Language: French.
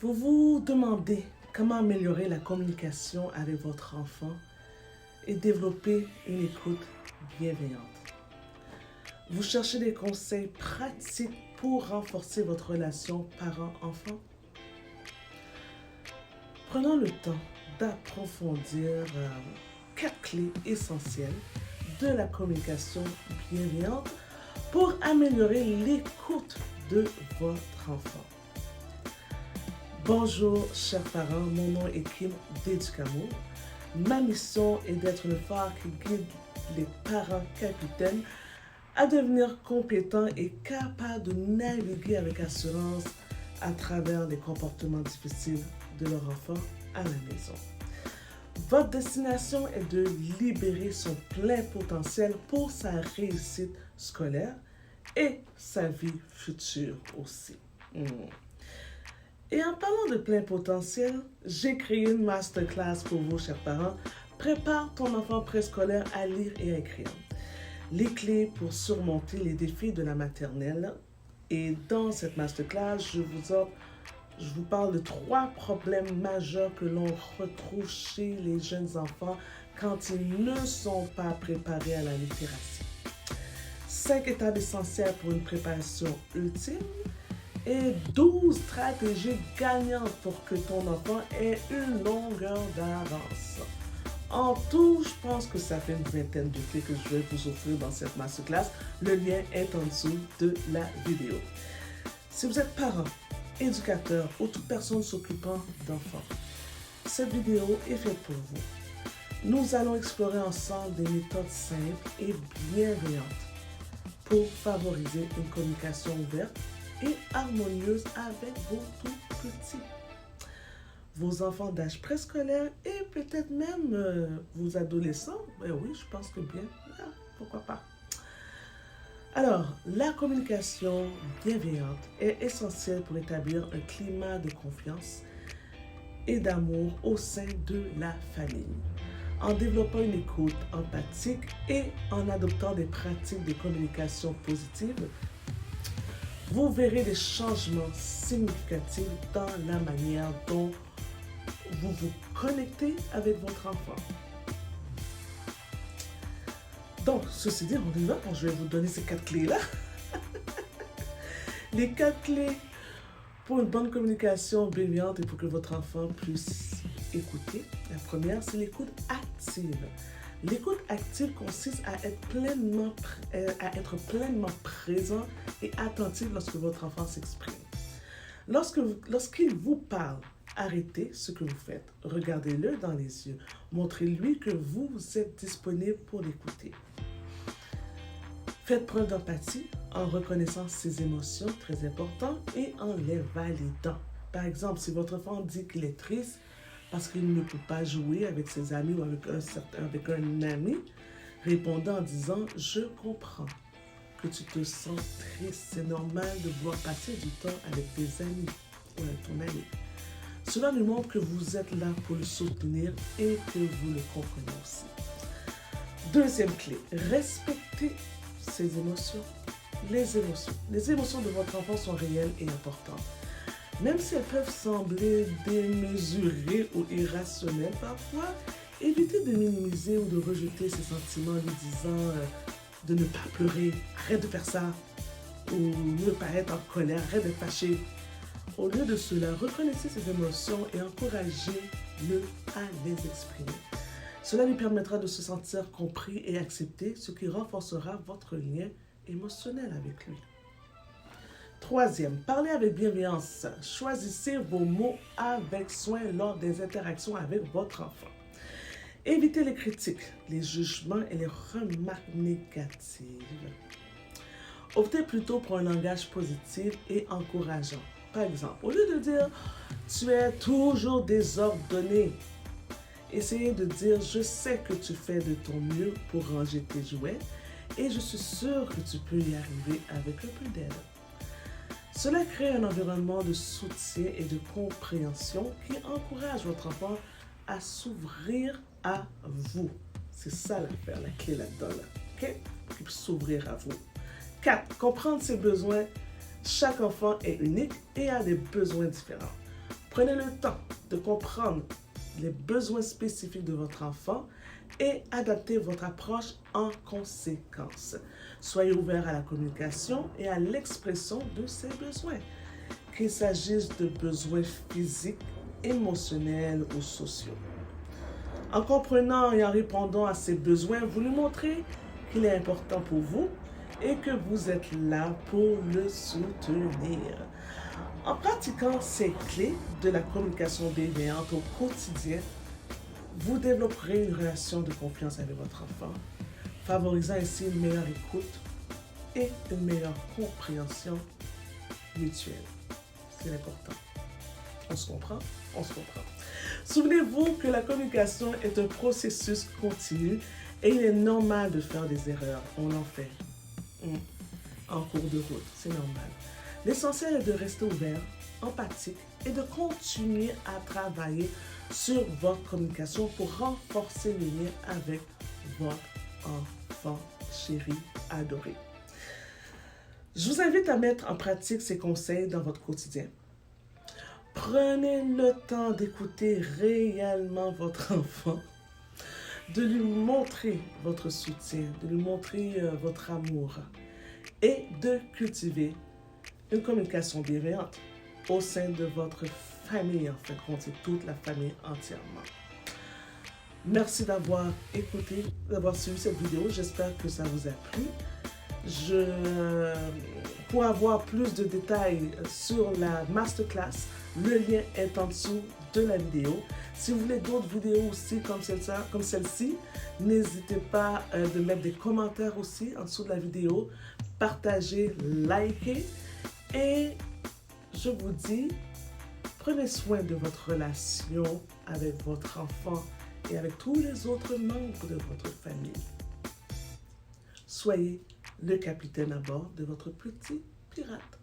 Vous vous demandez comment améliorer la communication avec votre enfant et développer une écoute bienveillante. Vous cherchez des conseils pratiques pour renforcer votre relation parent-enfant? Prenons le temps d'approfondir 4 clés essentielles de la communication bienveillante pour améliorer l'écoute de votre enfant. Bonjour chers parents, mon nom est Kim d'Éducamour. Ma mission est d'être le phare qui guide les parents capitaines à devenir compétents et capables de naviguer avec assurance à travers les comportements difficiles de leur enfant à la maison. Votre destination est de libérer son plein potentiel pour sa réussite scolaire et sa vie future aussi. Et en parlant de plein potentiel, j'ai créé une masterclass pour vous, chers parents. Prépare ton enfant préscolaire à lire et à écrire. Les clés pour surmonter les défis de la maternelle. Et dans cette masterclass, je vous parle de 3 problèmes majeurs que l'on retrouve chez les jeunes enfants quand ils ne sont pas préparés à la littératie. 5 étapes essentielles pour une préparation ultime et 12 stratégies gagnantes pour que ton enfant ait une longueur d'avance. En tout, je pense que ça fait une vingtaine de clés que je vais vous offrir dans cette masterclass. Le lien est en dessous de la vidéo. Si vous êtes parent, éducateur ou toute personne s'occupant d'enfants, cette vidéo est faite pour vous. Nous allons explorer ensemble des méthodes simples et bienveillantes pour favoriser une communication ouverte et harmonieuse avec vos tout petits. Vos enfants d'âge préscolaire et peut-être même vos adolescents. Ben oui, je pense que bien, pourquoi pas. Alors, la communication bienveillante est essentielle pour établir un climat de confiance et d'amour au sein de la famille. En développant une écoute empathique et en adoptant des pratiques de communication positive, vous verrez des changements significatifs dans la manière dont vous vous connectez avec votre enfant. Donc, ceci dit, on y va quand je vais vous donner ces 4 clés-là. Les 4 clés pour une bonne communication bienveillante et pour que votre enfant puisse écouter. La première, c'est l'écoute active. L'écoute active consiste à être pleinement présent et attentif lorsque votre enfant s'exprime. Lorsqu'il vous parle, arrêtez ce que vous faites. Regardez-le dans les yeux. Montrez-lui que vous êtes disponible pour l'écouter. Faites preuve d'empathie en reconnaissant ses émotions, très important, et en les validant. Par exemple, si votre enfant dit qu'il est triste parce qu'il ne peut pas jouer avec ses amis ou avec un ami, répondez en disant « Je comprends que tu te sens triste. C'est normal de vouloir passer du temps avec tes amis ou avec ton ami. » Cela nous montre que vous êtes là pour le soutenir et que vous le comprenez aussi. Deuxième clé, respectez ses émotions. Les émotions de votre enfant sont réelles et importantes. Même si elles peuvent sembler démesurées ou irrationnelles parfois, évitez de minimiser ou de rejeter ses sentiments en lui disant de ne pas pleurer, arrête de faire ça, ou ne pas être en colère, arrête d'être fâché. Au lieu de cela, reconnaissez ses émotions et encouragez-le à les exprimer. Cela lui permettra de se sentir compris et accepté, ce qui renforcera votre lien émotionnel avec lui. Troisième, parlez avec bienveillance. Choisissez vos mots avec soin lors des interactions avec votre enfant. Évitez les critiques, les jugements et les remarques négatives. Optez plutôt pour un langage positif et encourageant. Par exemple, au lieu de dire « tu es toujours désordonné », essayez de dire « je sais que tu fais de ton mieux pour ranger tes jouets et je suis sûre que tu peux y arriver avec un peu d'aide ». Cela crée un environnement de soutien et de compréhension qui encourage votre enfant à s'ouvrir à vous. C'est ça l'affaire, la clé là-dedans. OK? Il peut s'ouvrir à vous. 4. Comprendre ses besoins. Chaque enfant est unique et a des besoins différents. Prenez le temps de comprendre les besoins spécifiques de votre enfant et adaptez votre approche en conséquence. Soyez ouvert à la communication et à l'expression de ces besoins, qu'il s'agisse de besoins physiques, émotionnels ou sociaux. En comprenant et en répondant à ces besoins, vous lui montrez qu'il est important pour vous et que vous êtes là pour le soutenir. En pratiquant ces clés de la communication bienveillante au quotidien, vous développerez une relation de confiance avec votre enfant, favorisant ainsi une meilleure écoute et une meilleure compréhension mutuelle. C'est important. On se comprend? On se comprend. Souvenez-vous que la communication est un processus continu et il est normal de faire des erreurs. On en fait en cours de route. C'est normal. L'essentiel est de rester ouvert, empathique et de continuer à travailler sur votre communication pour renforcer le lien avec votre enfant chéri, adoré. Je vous invite à mettre en pratique ces conseils dans votre quotidien. Prenez le temps d'écouter réellement votre enfant, de lui montrer votre soutien, de lui montrer votre amour et de cultiver une communication bienveillante au sein de votre famille, en fait, compte toute la famille entièrement. Merci d'avoir écouté, d'avoir suivi cette vidéo. J'espère que ça vous a plu. Pour avoir plus de détails sur la masterclass, le lien est en dessous de la vidéo. Si vous voulez d'autres vidéos aussi comme celle-ci, n'hésitez pas de mettre des commentaires aussi en dessous de la vidéo. Partagez, likez et je vous dis, prenez soin de votre relation avec votre enfant et avec tous les autres membres de votre famille. Soyez le capitaine à bord de votre petit pirate.